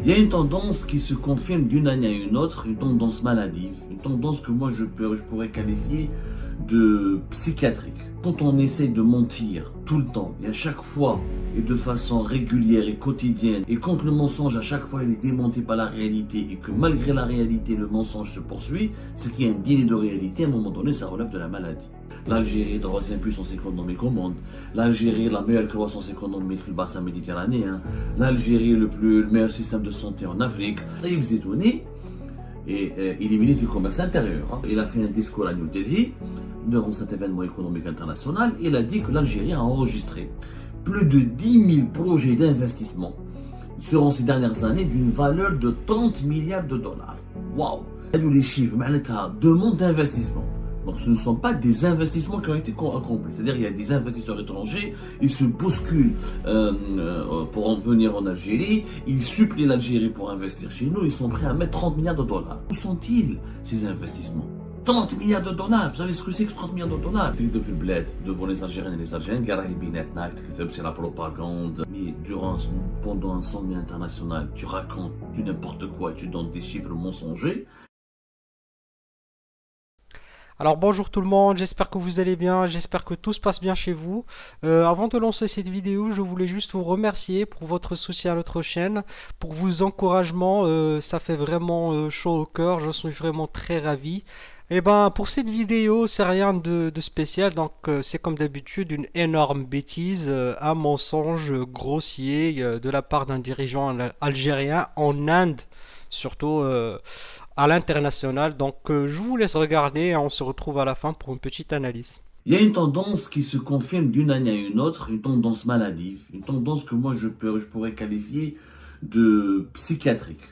Il y a une tendance qui se confirme d'une année à une autre, une tendance maladive, une tendance que moi je pourrais qualifier de psychiatrique. Quand on essaye de mentir tout le temps et à chaque fois et de façon régulière et quotidienne, et quand le mensonge à chaque fois il est démenti par la réalité et que malgré la réalité le mensonge se poursuit, c'est qu'il y a un dîner de réalité, à un moment donné ça relève de la maladie. L'Algérie est la troisième puissance économique au monde. L'Algérie est la meilleure croissance économique du bassin méditerranéen. L'Algérie est le meilleur système de santé en Afrique. Taïb Zetouni, il est ministre du Commerce intérieur. Il a fait un discours à New Delhi durant cet événement économique international. Il a dit que l'Algérie a enregistré plus de 10 000 projets d'investissement durant ces dernières années d'une valeur de 30 milliards de dollars. Waouh! Les chiffres, mais l'État demande d'investissement. Donc ce ne sont pas des investissements qui ont été accomplis. C'est-à-dire qu'il y a des investisseurs étrangers, ils se bousculent pour en venir en Algérie, ils supplient l'Algérie pour investir chez nous, ils sont prêts à mettre 30 milliards de dollars. Où sont-ils ces investissements? 30 milliards de dollars, vous savez ce que c'est que 30 milliards de dollars? Devant les Algériens et les Algériennes, c'est la propagande. Mais pendant un sommet international, tu racontes du n'importe quoi, tu donnes des chiffres mensongers. Alors bonjour tout le monde, j'espère que vous allez bien, j'espère que tout se passe bien chez vous. Avant de lancer cette vidéo, je voulais juste vous remercier pour votre soutien à notre chaîne, pour vos encouragements, ça fait vraiment chaud au cœur, je suis vraiment très ravi. Et ben pour cette vidéo, c'est rien de spécial, donc c'est comme d'habitude une énorme bêtise, un mensonge grossier de la part d'un dirigeant algérien en Inde, surtout à l'international. Donc je vous laisse regarder et on se retrouve à la fin pour une petite analyse. Il y a une tendance qui se confirme d'une année à une autre, une tendance maladive, une tendance que moi je pourrais qualifier de psychiatrique.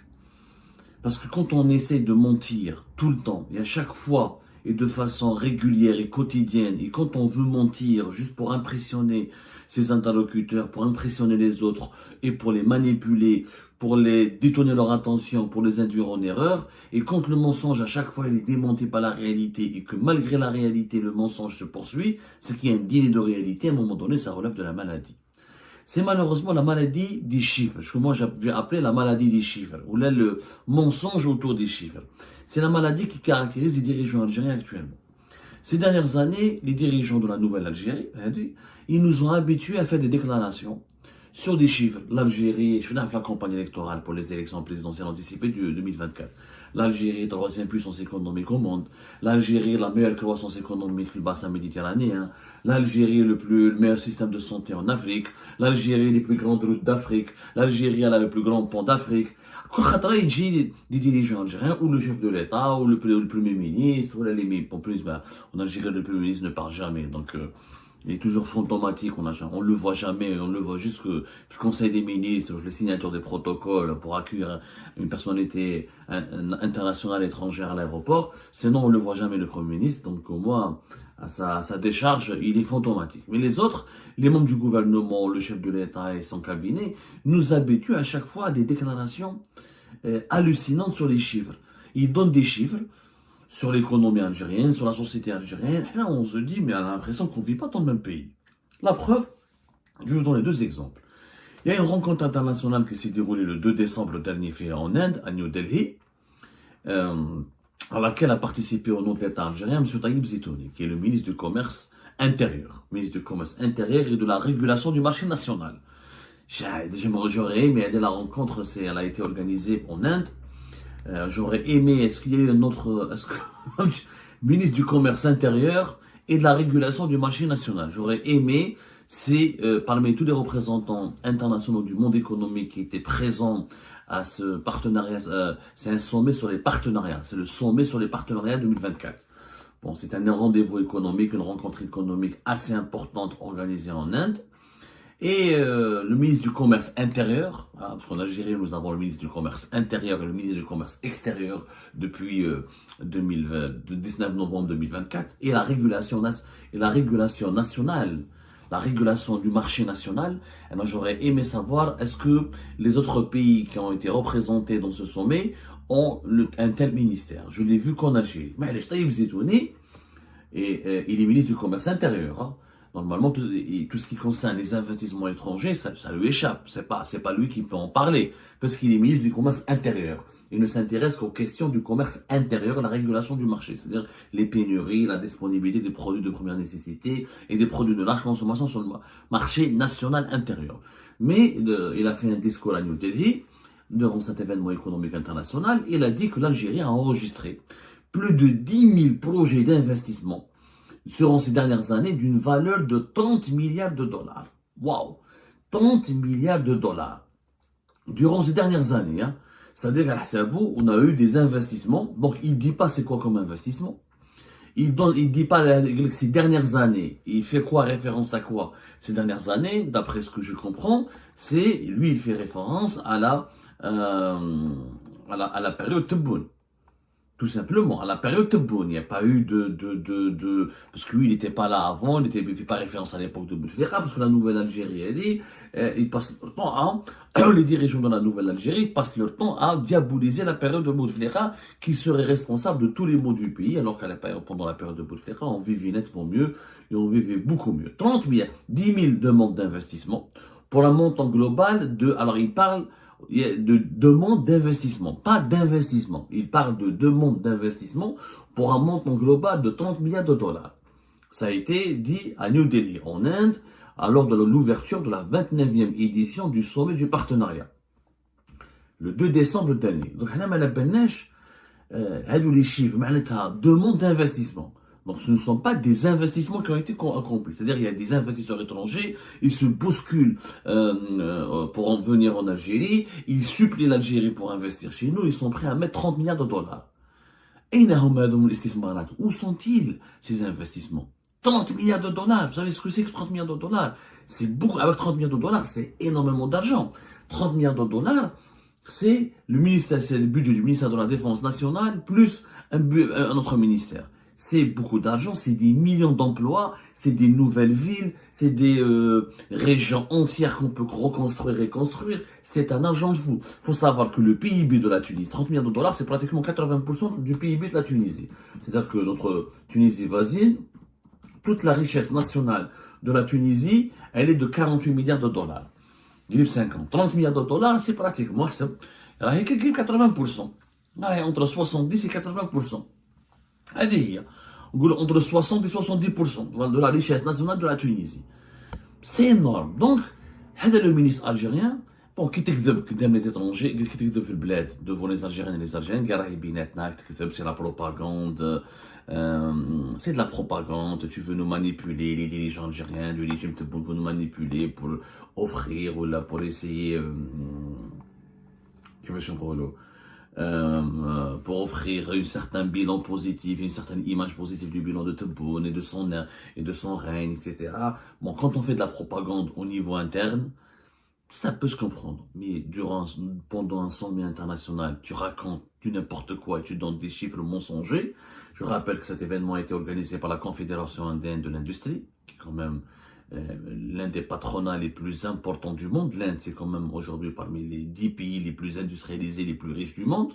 Parce que quand on essaye de mentir tout le temps et à chaque fois et de façon régulière et quotidienne, et quand on veut mentir juste pour impressionner ses interlocuteurs, pour impressionner les autres et pour les manipuler, pour les détourner leur attention, pour les induire en erreur, et quand le mensonge à chaque fois il est démenti par la réalité et que malgré la réalité le mensonge se poursuit, c'est qu'il y a un dîner de réalité, à un moment donné ça relève de la maladie. C'est malheureusement la maladie des chiffres, ce que moi j'ai appelé la maladie des chiffres, ou là le mensonge autour des chiffres. C'est la maladie qui caractérise les dirigeants algériens actuellement. Ces dernières années, les dirigeants de la nouvelle Algérie, ils nous ont habitués à faire des déclarations sur des chiffres. L'Algérie, je fais la campagne électorale pour les élections présidentielles anticipées de 2024. L'Algérie est la troisième puissance économique au monde. L'Algérie est la meilleure croissance économique du bassin méditerranéen. L'Algérie est le meilleur système de santé en Afrique. L'Algérie est les plus grandes routes d'Afrique. L'Algérie a le plus grand pont d'Afrique. Les dirigeants algériens ou le chef de l'État ou le Premier ministre, ou en Algérie le Premier ministre ne parle jamais, donc il est toujours fantomatique, on le voit jamais, on le voit juste que le Conseil des ministres, les signatures des protocoles pour accueillir une personnalité internationale étrangère à l'aéroport, sinon on le voit jamais le Premier ministre, donc au moins à sa décharge, il est fantomatique. Mais les autres, les membres du gouvernement, le chef de l'État et son cabinet, nous habituent à chaque fois à des déclarations hallucinantes sur les chiffres. Ils donnent des chiffres sur l'économie algérienne, sur la société algérienne. Et là, on se dit, mais on a l'impression qu'on ne vit pas dans le même pays. La preuve, je vais vous donner deux exemples. Il y a une rencontre internationale qui s'est déroulée le 2 décembre dernier en Inde, à New Delhi, à laquelle a participé au nom de l'État algérien M. Taïb Zetouni, qui est le ministre du Commerce intérieur. Ministre du Commerce intérieur et de la régulation du marché national. J'aurais aimé aider la rencontre, elle a été organisée en Inde. J'aurais aimé, est-ce qu'il y a eu un autre ministre du Commerce intérieur et de la régulation du marché national? J'aurais aimé, c'est parmi tous les représentants internationaux du monde économique qui étaient présents à ce partenariat, c'est un sommet sur les partenariats, c'est le sommet sur les partenariats 2024. Bon, c'est un rendez-vous économique, une rencontre économique assez importante organisée en Inde. Et le ministre du Commerce intérieur, parce qu'en Algérie, nous avons le ministre du Commerce intérieur et le ministre du Commerce extérieur depuis le 19 novembre 2024, et la régulation nationale, la régulation du marché national. Et moi, j'aurais aimé savoir, est-ce que les autres pays qui ont été représentés dans ce sommet ont un tel ministère? Je l'ai vu qu'en Algérie. Mais Taïb Zetouni, et il est ministre du Commerce intérieur. Normalement, tout ce qui concerne les investissements étrangers, ça lui échappe. C'est pas lui qui peut en parler, parce qu'il est ministre du commerce intérieur. Il ne s'intéresse qu'aux questions du commerce intérieur, la régulation du marché, c'est-à-dire les pénuries, la disponibilité des produits de première nécessité et des produits de large consommation sur le marché national intérieur. Mais il a fait un discours à New Delhi, durant cet événement économique international. Il a dit que l'Algérie a enregistré plus de 10 000 projets d'investissement durant ces dernières années d'une valeur de 30 milliards de dollars. Waouh! 30 milliards de dollars. Durant ces dernières années, hein. C'est-à-dire qu'à Sabou, on a eu des investissements. Donc, il ne dit pas c'est quoi comme investissement. Il dit pas ces dernières années. Il fait quoi référence à quoi? Ces dernières années, d'après ce que je comprends, lui, il fait référence à la période Tebboune. Tout simplement, à la période Tebboune, il n'y a pas eu parce que lui, il n'était pas là avant, il ne fait pas référence à l'époque de Bouteflika, parce que la Nouvelle-Algérie, elle dit, ils passent leur temps les dirigeants de la Nouvelle-Algérie passent leur temps à diaboliser la période de Bouteflika, qui serait responsable de tous les maux du pays, alors pendant la période de Bouteflika, on vivait nettement mieux, et on vivait beaucoup mieux. 30 milliards, 10 000 demandes d'investissement, pour un montant global alors il parle de demande d'investissement, pas d'investissement. Il parle de demande d'investissement pour un montant global de 30 milliards de dollars. Ça a été dit à New Delhi, en Inde, lors de l'ouverture de la 29e édition du sommet du partenariat, le 2 décembre dernier. Donc, on a les chiffres, demande d'investissement. Donc, ce ne sont pas des investissements qui ont été accomplis. C'est-à-dire, il y a des investisseurs étrangers, ils se bousculent pour en venir en Algérie, ils supplient l'Algérie pour investir chez nous, ils sont prêts à mettre 30 milliards de dollars. Où sont-ils, ces investissements? 30 milliards de dollars, vous savez ce que c'est que 30 milliards de dollars? C'est beaucoup, avec 30 milliards de dollars, c'est énormément d'argent. 30 milliards de dollars, c'est le budget du ministère de la Défense nationale, plus un autre ministère. C'est beaucoup d'argent, c'est des millions d'emplois, c'est des nouvelles villes, c'est des régions entières qu'on peut reconstruire et construire. C'est un argent de fou. Il faut savoir que le PIB de la Tunisie, 30 milliards de dollars, c'est pratiquement 80% du PIB de la Tunisie. C'est-à-dire que notre Tunisie voisine, toute la richesse nationale de la Tunisie, elle est de 48 milliards de dollars. 50. 30 milliards de dollars, c'est pratiquement 80%. Entre 70 et 80%. Entre 60 et 70% de la richesse nationale de la Tunisie. C'est énorme. Donc, le ministre algérien, bon, qui t'explique que les étrangers, qui t'explique le bled devant les Algériens et les Algériennes, c'est la propagande. C'est de la propagande, tu veux nous manipuler, les dirigeants algériens du régime Tebboune veulent nous manipuler pour offrir ou là pour essayer pour offrir un certain bilan positif, une certaine image positive du bilan de Tebboune et de son règne, etc. Bon, quand on fait de la propagande au niveau interne, ça peut se comprendre, mais pendant un sommet international, tu racontes du n'importe quoi et tu donnes des chiffres mensongers. Je rappelle que cet événement a été organisé par la Confédération indienne de l'industrie, qui est quand même l'un des patronats les plus importants du monde. L'Inde, c'est quand même aujourd'hui parmi les 10 pays les plus industrialisés, les plus riches du monde.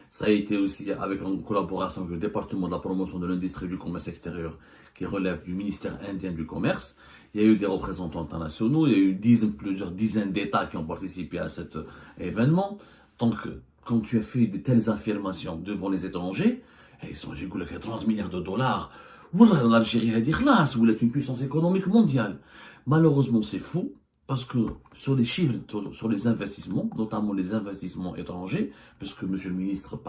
Ça a été aussi en collaboration avec le département de la promotion de l'industrie et du commerce extérieur, qui relève du ministère indien du commerce. Il y a eu des représentants internationaux, il y a eu plusieurs dizaines d'États qui ont participé à cet événement. Donc, quand tu as fait de telles affirmations devant les étrangers, ils sont j'ai 30 milliards de dollars. L'Algérie a dit classe, vous êtes une puissance économique mondiale. Malheureusement, c'est faux, parce que sur les chiffres, sur les investissements, notamment les investissements étrangers, puisque monsieur le ministre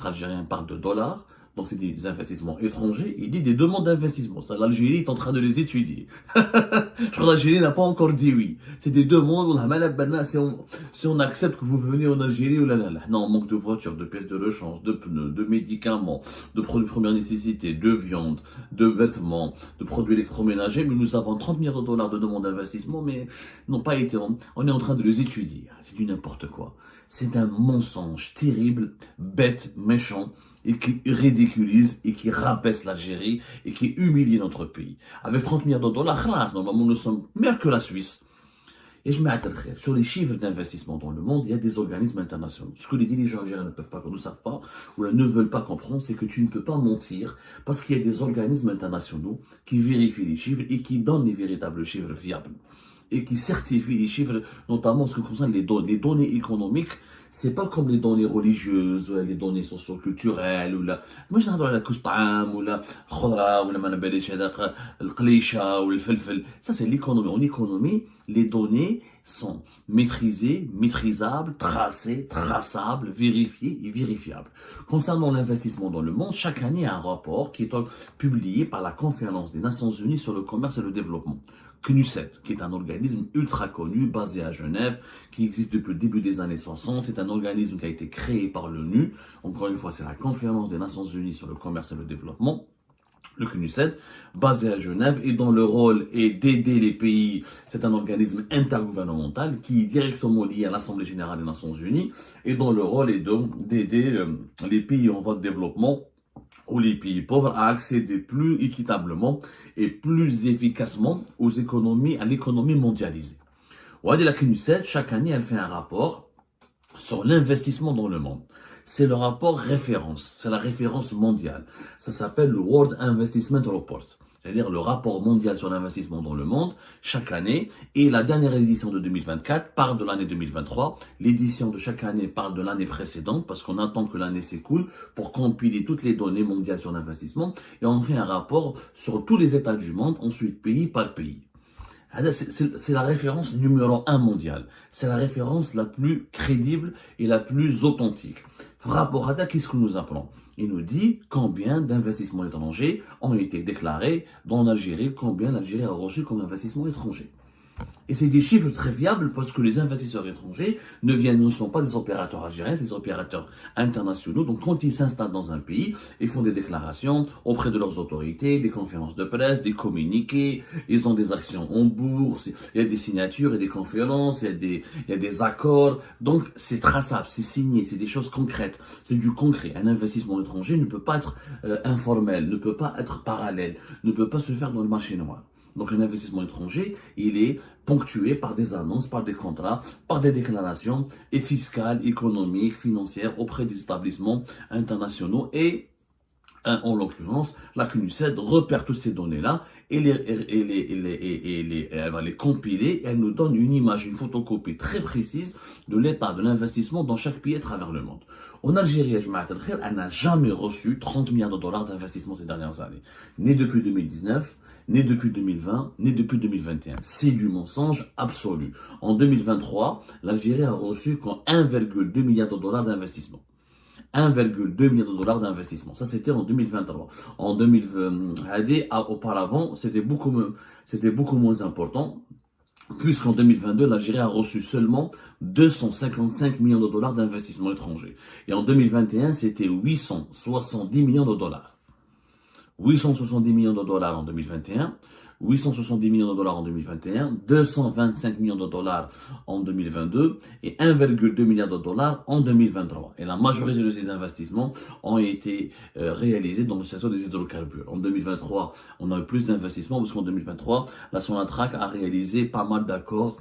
algérien parle de dollars, donc c'est des investissements étrangers, il dit des demandes d'investissement. Ça, l'Algérie est en train de les étudier. Je crois que l'Algérie n'a pas encore dit oui. C'est des demandes, si on accepte que vous venez en Algérie, non, on manque de voitures, de pièces de rechange, de pneus, de médicaments, de produits de première nécessité, de viande, de vêtements, de produits électroménagers, mais nous avons 30 milliards de dollars de demandes d'investissement, mais n'ont pas été, on est en train de les étudier. C'est du n'importe quoi. C'est un mensonge terrible, bête, méchant, et qui ridiculise et qui rabaisse l'Algérie et qui humilie notre pays. Avec 30 milliards de dollars, normalement nous sommes meilleurs que la Suisse. Et je mets sur les chiffres d'investissement dans le monde, il y a des organismes internationaux. Ce que les dirigeants algériens ne savent pas, ou ne veulent pas comprendre, c'est que tu ne peux pas mentir, parce qu'il y a des organismes internationaux qui vérifient les chiffres et qui donnent les véritables chiffres fiables. Et qui certifient les chiffres, notamment en ce qui concerne les données. Les données économiques, c'est pas comme les données religieuses, ou les données socio-culturelles, ou la, moi je n'adore la koustam, ou la khudra, ou la manabelish, le qlisha, ou le felfel. Ça, c'est l'économie. En économie, les données sont maîtrisées, maîtrisables, tracées, traçables, vérifiées et vérifiables. Concernant l'investissement dans le monde, chaque année, il y a un rapport qui est publié par la Conférence des Nations Unies sur le commerce et le développement. CNUSET, qui est un organisme ultra connu, basé à Genève, qui existe depuis le début des années 60. C'est un organisme qui a été créé par l'ONU. Encore une fois, c'est la Conférence des Nations Unies sur le commerce et le développement. Le CNUSET, basé à Genève, et dont le rôle est d'aider les pays. C'est un organisme intergouvernemental qui est directement lié à l'Assemblée Générale des Nations Unies, et dont le rôle est d'aider les pays en voie de développement ou les pays pauvres à accéder plus équitablement et plus efficacement à l'économie mondialisée. La CNUSET, chaque année, elle fait un rapport sur l'investissement dans le monde. C'est le rapport référence, c'est la référence mondiale. Ça s'appelle le World Investment Report, c'est-à-dire le rapport mondial sur l'investissement dans le monde, chaque année. Et la dernière édition de 2024 parle de l'année 2023. L'édition de chaque année parle de l'année précédente, parce qu'on attend que l'année s'écoule pour compiler toutes les données mondiales sur l'investissement. Et on fait un rapport sur tous les États du monde, ensuite pays par pays. C'est la référence numéro 1 mondiale. C'est la référence la plus crédible et la plus authentique. Rapport à ça, qu'est-ce que nous apprend? Il nous dit combien d'investissements étrangers ont été déclarés dans l'Algérie, combien l'Algérie a reçu comme investissement étranger. Et c'est des chiffres très fiables parce que les investisseurs étrangers ne sont pas des opérateurs algériens, c'est des opérateurs internationaux. Donc quand ils s'installent dans un pays, ils font des déclarations auprès de leurs autorités, des conférences de presse, des communiqués, ils ont des actions en bourse, il y a des signatures et des conférences, il y a des accords. Donc c'est traçable, c'est signé, c'est des choses concrètes, c'est du concret. Un investissement étranger ne peut pas être informel, ne peut pas être parallèle, ne peut pas se faire dans le marché noir. Donc un investissement étranger, il est ponctué par des annonces, par des contrats, par des déclarations et fiscales, économiques, financières auprès des établissements internationaux. Et en l'occurrence, la CNUSET repère toutes ces données-là et elle va les compiler et elle nous donne une image, une photocopie très précise de l'état de l'investissement dans chaque pays à travers le monde. En Algérie, elle n'a jamais reçu 30 milliards de dollars d'investissement ces dernières années, ni depuis 2019, ni depuis 2020, ni depuis 2021. C'est du mensonge absolu. En 2023, l'Algérie a reçu 1,2 milliard de dollars d'investissement. 1,2 milliard de dollars d'investissement. Ça, c'était en 2023. En 2020, auparavant, c'était beaucoup moins important, puisqu'en 2022, l'Algérie a reçu seulement 255 millions de dollars d'investissement étranger. Et en 2021, c'était 870 millions de dollars. 870 millions de dollars en 2021, 870 millions de dollars en 2021, 225 millions de dollars en 2022 et 1,2 milliard de dollars en 2023. Et la majorité de ces investissements ont été réalisés dans le secteur des hydrocarbures. En 2023, on a eu plus d'investissements parce qu'en 2023, la Sonatrach a réalisé pas mal d'accords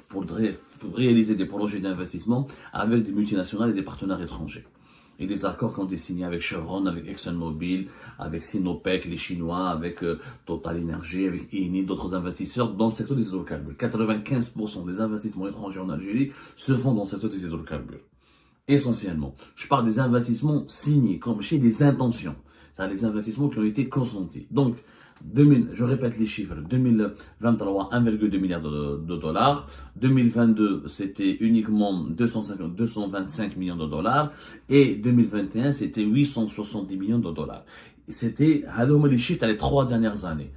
pour réaliser des projets d'investissement avec des multinationales et des partenaires étrangers. Et des accords qui ont été signés avec Chevron, avec ExxonMobil, avec Sinopec, les Chinois, avec Total Energy, avec Eni, d'autres investisseurs dans le secteur des hydrocarbures. 95% des investissements étrangers en Algérie se font dans le secteur des hydrocarbures. Essentiellement. Je parle des investissements signés, comme chez des intentions. C'est-à-dire les investissements qui ont été consentis. Donc, je répète les chiffres, 2023, 1,2 milliard de dollars. 2022, c'était uniquement 225 millions de dollars. Et 2021, c'était 870 millions de dollars. C'était, les chiffres, les 3 dernières années.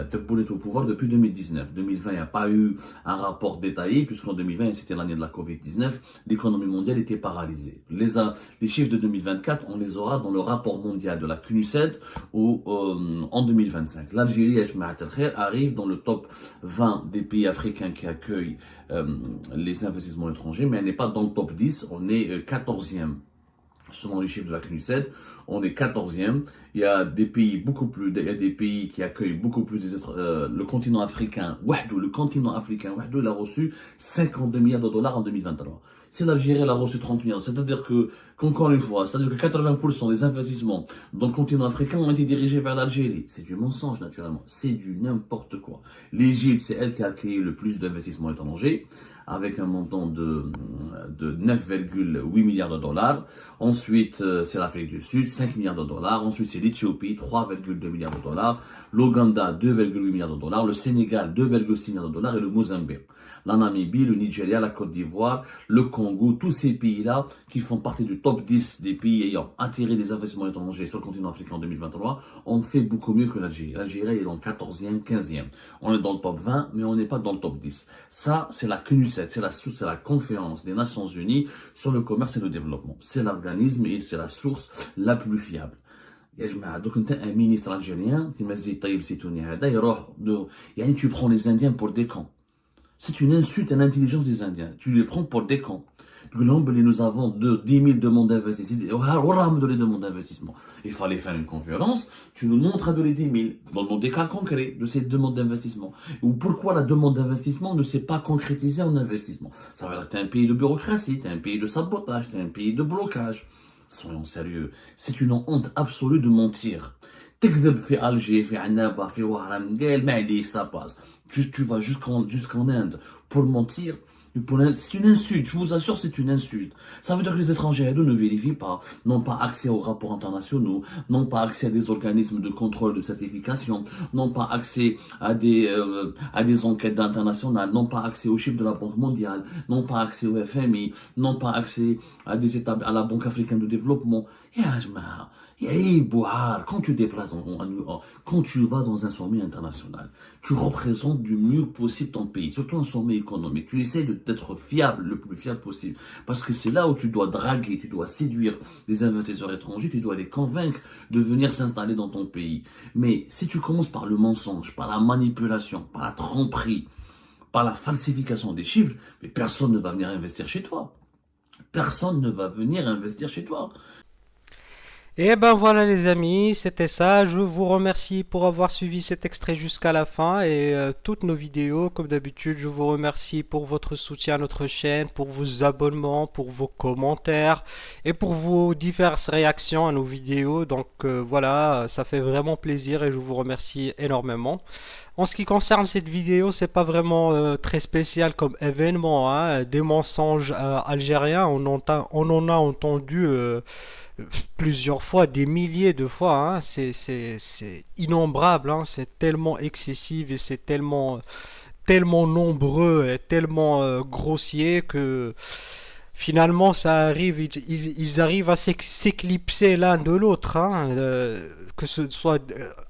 Tebboune est au pouvoir depuis 2019. 2020, il n'y a pas eu un rapport détaillé, puisqu'en 2020, c'était l'année de la Covid-19. L'économie mondiale était paralysée. Les chiffres de 2024, on les aura dans le rapport mondial de la CNUSET en 2025. L'Algérie, arrive dans le top 20 des pays africains qui accueillent les investissements étrangers, mais elle n'est pas dans le top 10, on est 14e. selon les chiffres de la CNUSED, on est 14e. Il y a des pays il y a des pays qui accueillent beaucoup plus le continent africain. Le continent africain, il a reçu 52 milliards de dollars en 2023. Si l'Algérie a reçu 30 milliards, c'est-à-dire qu'encore une fois, c'est-à-dire que 80% des investissements dans le continent africain ont été dirigés vers l'Algérie. C'est du mensonge, naturellement. C'est du n'importe quoi. L'Égypte, c'est elle qui a accueilli le plus d'investissements étrangers, avec un montant de 9,8 milliards de dollars. Ensuite, c'est l'Afrique du Sud, 5 milliards de dollars. Ensuite, c'est l'Éthiopie, 3,2 milliards de dollars. L'Ouganda, 2,8 milliards de dollars. Le Sénégal, 2,6 milliards de dollars. Et le Mozambique. La Namibie, le Nigeria, la Côte d'Ivoire, le Congo, tous ces pays-là qui font partie du top 10 des pays ayant attiré des investissements étrangers sur le continent africain en 2023, ont fait beaucoup mieux que l'Algérie. L'Algérie est dans le 14e, 15e. On est dans le top 20, mais on n'est pas dans le top 10. Ça, c'est la CNUSED, c'est la conférence des Nations Unies sur le commerce et le développement. C'est l'organisme et c'est la source la plus fiable. يا جماعة دوك انت un ministre algérien كيما زيد طيب زيتوني هذا يروح يعني tu prends les Indiens pour des cons. C'est une insulte à l'intelligence des Indiens. Tu les prends pour des cons. Nous avons 10 000 demandes d'investissement. Il fallait faire une conférence. Tu nous montres à donner 10 000 dans des cas concrets de ces demandes d'investissement. Ou pourquoi la demande d'investissement ne s'est pas concrétisée en investissement. Ça veut dire que tu es un pays de bureaucratie, tu es un pays de sabotage, tu es un pays de blocage. Soyons sérieux. C'est une honte absolue de mentir. تكذب في Alger, في عنابة, في وهران, قال ما عليه, ça passe. Tu vas jusqu'en Inde pour mentir. C'est une insulte, je vous assure, c'est une insulte. Ça veut dire que les étrangers ne vérifient pas, n'ont pas accès aux rapports internationaux, n'ont pas accès à des organismes de contrôle de certification, n'ont pas accès à des enquêtes internationales, n'ont pas accès aux chiffres de la Banque mondiale, n'ont pas accès au FMI, n'ont pas accès à la Banque africaine de développement. Quand tu déplaces, quand tu vas dans un sommet international, tu représentes du mieux possible ton pays, surtout un sommet économique. Tu essaies d'être fiable, le plus fiable possible. Parce que c'est là où tu dois draguer, tu dois séduire les investisseurs étrangers, tu dois les convaincre de venir s'installer dans ton pays. Mais si tu commences par le mensonge, par la manipulation, par la tromperie, par la falsification des chiffres, mais personne ne va venir investir chez toi. Personne ne va venir investir chez toi. Et ben voilà les amis, c'était ça. Je vous remercie pour avoir suivi cet extrait jusqu'à la fin et toutes nos vidéos. Comme d'habitude, je vous remercie pour votre soutien à notre chaîne, pour vos abonnements, pour vos commentaires et pour vos diverses réactions à nos vidéos. Donc voilà, ça fait vraiment plaisir et je vous remercie énormément. En ce qui concerne cette vidéo, c'est pas vraiment très spécial comme événement, hein. Des mensonges algériens, on en a entendu plusieurs fois, des milliers de fois, hein. C'est innombrable, hein. C'est tellement excessif et c'est tellement nombreux et tellement grossier que finalement ça arrive, ils arrivent à s'éclipser l'un de l'autre, hein. Que ce soit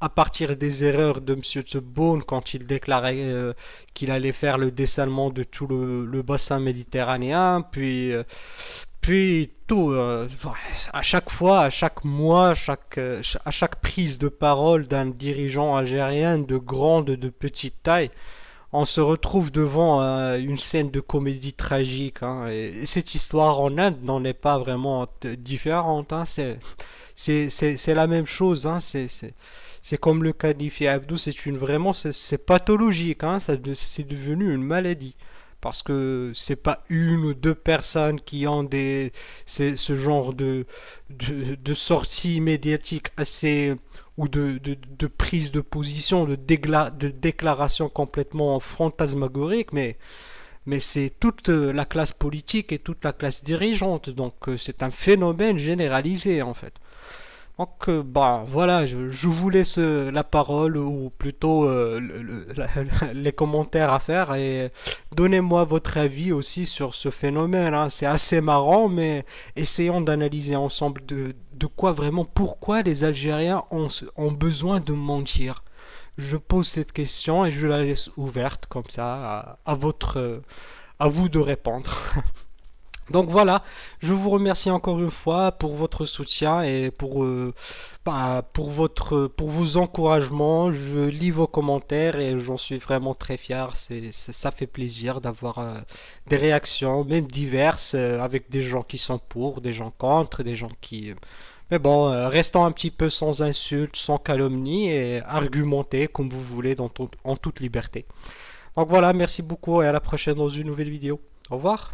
à partir des erreurs de Monsieur Tebboune quand il déclarait qu'il allait faire le dessalement de tout le bassin méditerranéen, puis tout, à chaque fois, à chaque mois, à chaque prise de parole d'un dirigeant algérien de grande, de petite taille, on se retrouve devant une scène de comédie tragique, hein. Et cette histoire en Inde n'en est pas vraiment différente, hein. C'est la même chose, hein. C'est comme le cas d'Ifi Abdou, c'est pathologique, hein. C'est devenu une maladie. Parce que c'est pas une ou deux personnes qui ont ce genre de sortie médiatique assez, ou de prise de position, de déclaration complètement fantasmagorique, mais c'est toute la classe politique et toute la classe dirigeante. Donc c'est un phénomène généralisé en fait. Donc voilà, je vous laisse la parole ou plutôt les commentaires à faire et donnez-moi votre avis aussi sur ce phénomène, hein. C'est assez marrant, mais essayons d'analyser ensemble de quoi vraiment, pourquoi les Algériens ont besoin de mentir. Je pose cette question et je la laisse ouverte comme ça à vous de répondre. Donc voilà, je vous remercie encore une fois pour votre soutien et pour vos encouragements. Je lis vos commentaires et j'en suis vraiment très fier. Ça fait plaisir d'avoir des réactions, même diverses, avec des gens qui sont pour, des gens contre, des gens qui... Mais bon, restons un petit peu sans insultes, sans calomnie et argumentez comme vous voulez en toute liberté. Donc voilà, merci beaucoup et à la prochaine dans une nouvelle vidéo. Au revoir.